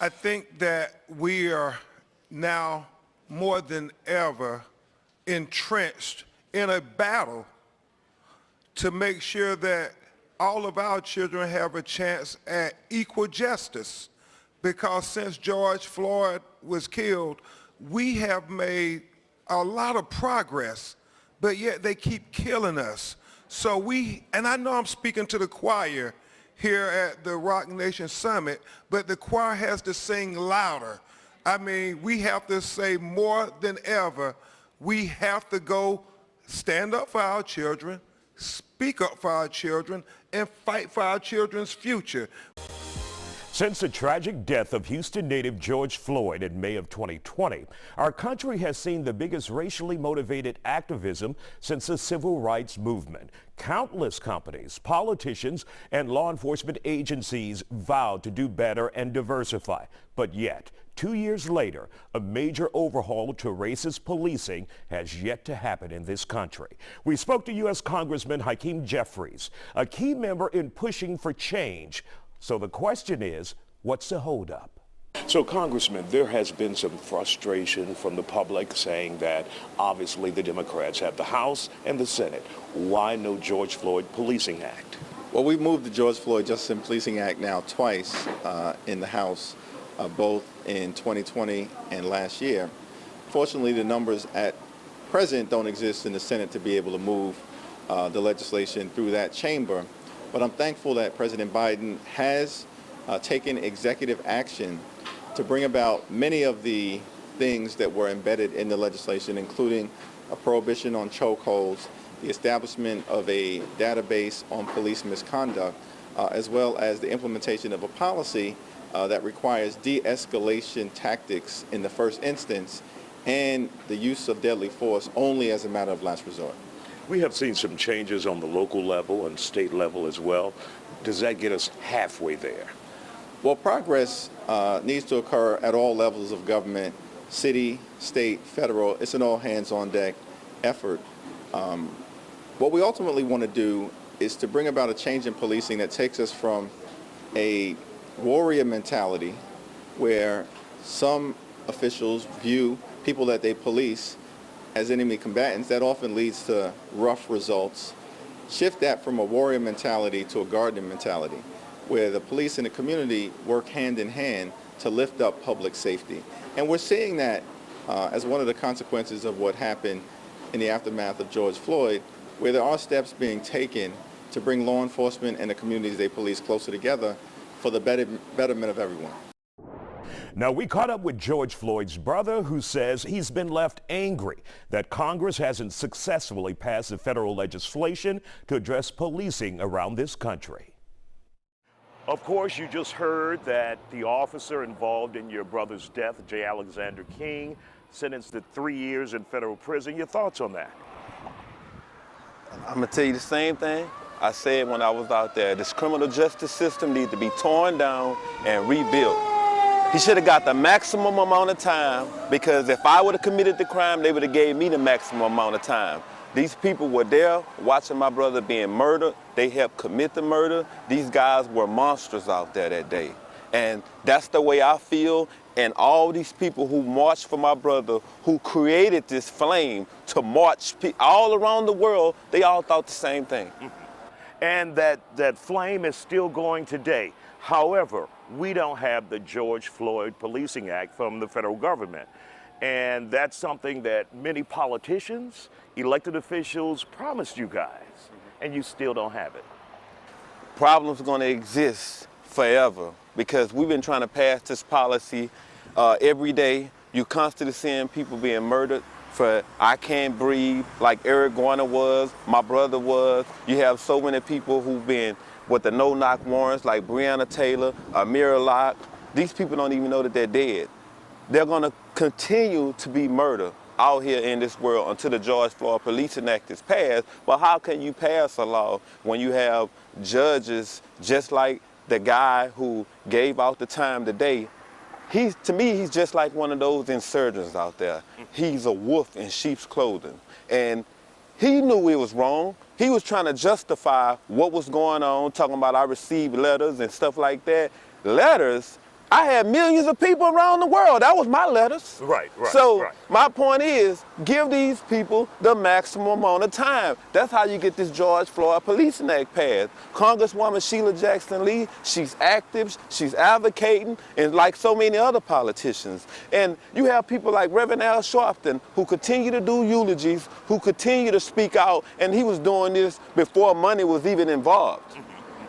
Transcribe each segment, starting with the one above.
I think that we are now more than ever entrenched in a battle to make sure that all of our children have a chance at equal justice. Because since George Floyd was killed, we have made a lot of progress, but yet they keep killing us. So and I know I'm speaking to the choir here at the Rock Nation Summit, but the choir has to sing louder. I mean, we have to say more than ever, we have to go stand up for our children, speak up for our children, and fight for our children's future. Since the tragic death of Houston native George Floyd in May of 2020, our country has seen the biggest racially motivated activism since the civil rights movement. Countless companies, politicians, and law enforcement agencies vowed to do better and diversify. But yet, 2 years later, a major overhaul to racist policing has yet to happen in this country. We spoke to U.S. Congressman Hakeem Jeffries, a key member in pushing for change. So the question is, what's the holdup? So, Congressman, there has been some frustration from the public saying that obviously the Democrats have the House and the Senate. Why no George Floyd Policing Act? Well, we've moved the George Floyd Justice and Policing Act now twice in the House, both in 2020 and last year. Fortunately, the numbers at present don't exist in the Senate to be able to move the legislation through that chamber. But I'm thankful that President Biden has taken executive action to bring about many of the things that were embedded in the legislation, including a prohibition on chokeholds, the establishment of a database on police misconduct, as well as the implementation of a policy that requires de-escalation tactics in the first instance and the use of deadly force only as a matter of last resort. We have seen some changes on the local level and state level as well. Does that get us halfway there? Well, progress needs to occur at all levels of government, city, state, federal. It's an all-hands-on-deck effort. What we ultimately want to do is to bring about a change in policing that takes us from a warrior mentality where some officials view people that they police as enemy combatants. That often leads to rough results. Shift that from a warrior mentality to a guardian mentality, where the police and the community work hand in hand to lift up public safety. And we're seeing that as one of the consequences of what happened in the aftermath of George Floyd, where there are steps being taken to bring law enforcement and the communities they police closer together for the betterment of everyone. Now, we caught up with George Floyd's brother, who says he's been left angry that Congress hasn't successfully passed the federal legislation to address policing around this country. Of course, you just heard that the officer involved in your brother's death, J. Alexander King, sentenced to 3 years in federal prison. Your thoughts on that? I'm going to tell you the same thing I said when I was out there. This criminal justice system needs to be torn down and rebuilt. He should have got the maximum amount of time, because if I would have committed the crime, they would have gave me the maximum amount of time. These people were there watching my brother being murdered. They helped commit the murder. These guys were monsters out there that day. And that's the way I feel. And all these people who marched for my brother, who created this flame to march all around the world, they all thought the same thing. And that flame is still going today. However, we don't have the George Floyd Policing Act from the federal government. And that's something that many politicians, elected officials promised you guys, and you still don't have it. Problems are going to exist forever, because we've been trying to pass this policy every day. You constantly seeing people being murdered for I can't breathe, like Eric Garner was, my brother was. You have so many people who've been with the no-knock warrants, like Breonna Taylor, Amira Locke. These people don't even know that they're dead. They're going to continue to be murdered out here in this world until the George Floyd Policing Act is passed. But how can you pass a law when you have judges just like the guy who gave out the time today? To me, he's just like one of those insurgents out there. He's a wolf in sheep's clothing. And he knew it was wrong. He was trying to justify what was going on, talking about I received letters and stuff like that. Letters, I had millions of people around the world. That was my letters. Right. So my point is, give these people the maximum amount of time. That's how you get this George Floyd Policing Act passed. Congresswoman Sheila Jackson Lee, she's active, she's advocating, and like so many other politicians. And you have people like Reverend Al Sharpton who continue to do eulogies, who continue to speak out, and he was doing this before money was even involved.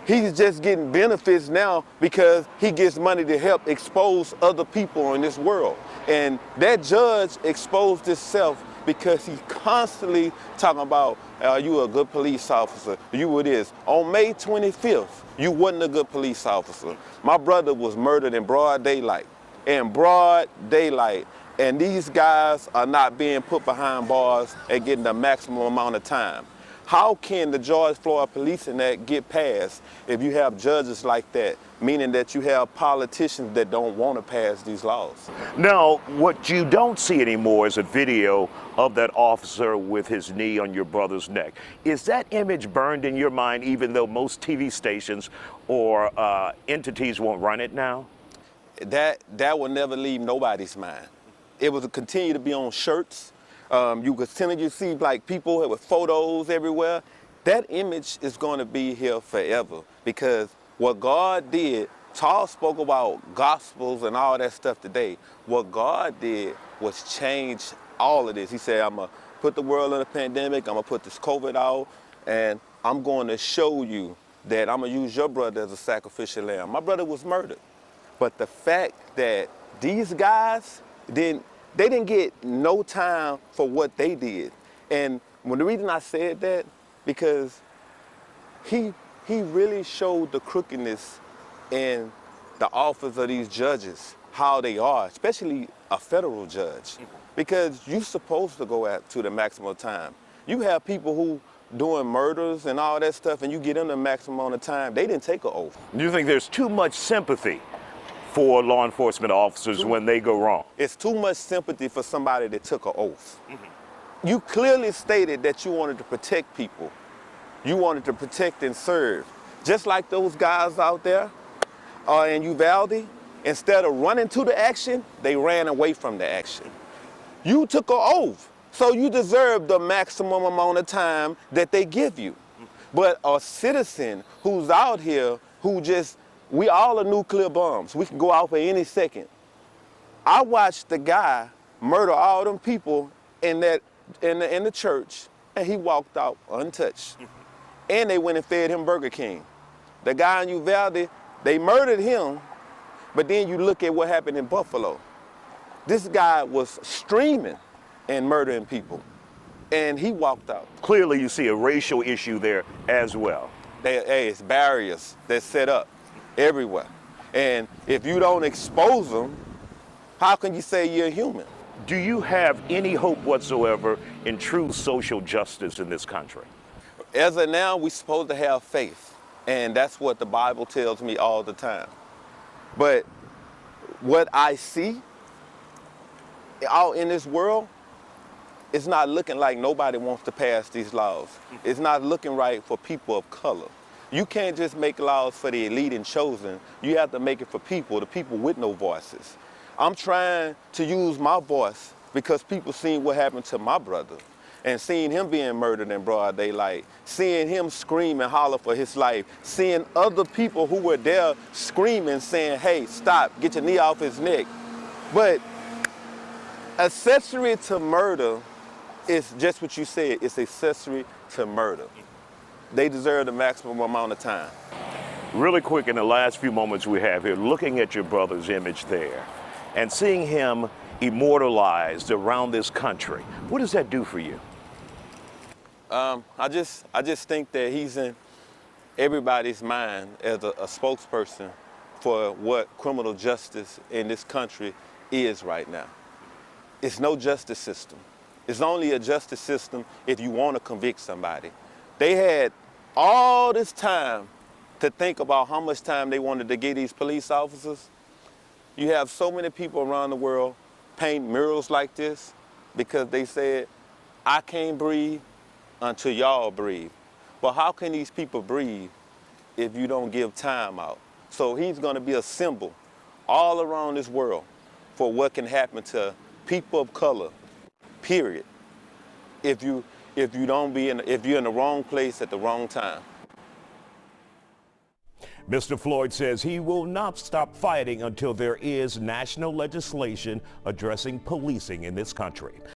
He's just getting benefits now because he gets money to help expose other people in this world. And that judge exposed himself because he constantly talking about, you a good police officer, you were this. On May 25th, you wasn't a good police officer. My brother was murdered in broad daylight. In broad daylight. And these guys are not being put behind bars and getting the maximum amount of time. How can the George Floyd Policing Act get passed if you have judges like that, meaning that you have politicians that don't want to pass these laws? Now, what you don't see anymore is a video of that officer with his knee on your brother's neck. Is that image burned in your mind even though most TV stations or entities won't run it now? That will never leave nobody's mind. It will continue to be on shirts. You continue to see like people with photos everywhere. That image is going to be here forever because what God did, Charles spoke about gospels and all that stuff today. What God did was change all of this. He said, I'm going to put the world in a pandemic, I'm going to put this COVID out, and I'm going to show you that I'm going to use your brother as a sacrificial lamb. My brother was murdered. But the fact that these guys they didn't get no time for what they did. And the reason I said that, because he really showed the crookedness in the office of these judges, how they are, especially a federal judge. Because you're supposed to go to the maximum time. You have people who doing murders and all that stuff, and you get them the maximum amount of time. They didn't take an oath. Do you think there's too much sympathy for law enforcement officers when they go wrong? It's too much sympathy for somebody that took an oath. You clearly stated that you wanted to protect people. You wanted to protect and serve. Just like those guys out there in Uvalde, instead of running to the action, they ran away from the action. You took an oath, so you deserve the maximum amount of time that they give you. But a citizen who's out here who we all are nuclear bombs. We can go out for any second. I watched the guy murder all them people in the church, and he walked out untouched. And they went and fed him Burger King. The guy in Uvalde, they murdered him, but then you look at what happened in Buffalo. This guy was streaming and murdering people, and he walked out. Clearly you see a racial issue there as well. It's barriers that's set up everywhere. And if you don't expose them, how can you say you're human? Do you have any hope whatsoever in true social justice in this country? As of now, we're supposed to have faith. And that's what the Bible tells me all the time. But what I see out in this world, it's not looking like nobody wants to pass these laws. It's not looking right for people of color. You can't just make laws for the elite and chosen. You have to make it for people, the people with no voices. I'm trying to use my voice because people seen what happened to my brother and seeing him being murdered in broad daylight, seeing him scream and holler for his life, seeing other people who were there screaming, saying, hey, stop, get your knee off his neck. But accessory to murder is just what you said, it's accessory to murder. They deserve the maximum amount of time. Really quick, in the last few moments we have here, looking at your brother's image there and seeing him immortalized around this country, what does that do for you? I just think that he's in everybody's mind as a spokesperson for what criminal justice in this country is right now. It's no justice system. It's only a justice system if you want to convict somebody. They had all this time to think about how much time they wanted to give these police officers. You have so many people around the world paint murals like this because they said, I can't breathe until y'all breathe. But how can these people breathe if you don't give time out? So he's going to be a symbol all around this world for what can happen to people of color, period, if you're in the wrong place at the wrong time. Mr. Floyd says he will not stop fighting until there is national legislation addressing policing in this country.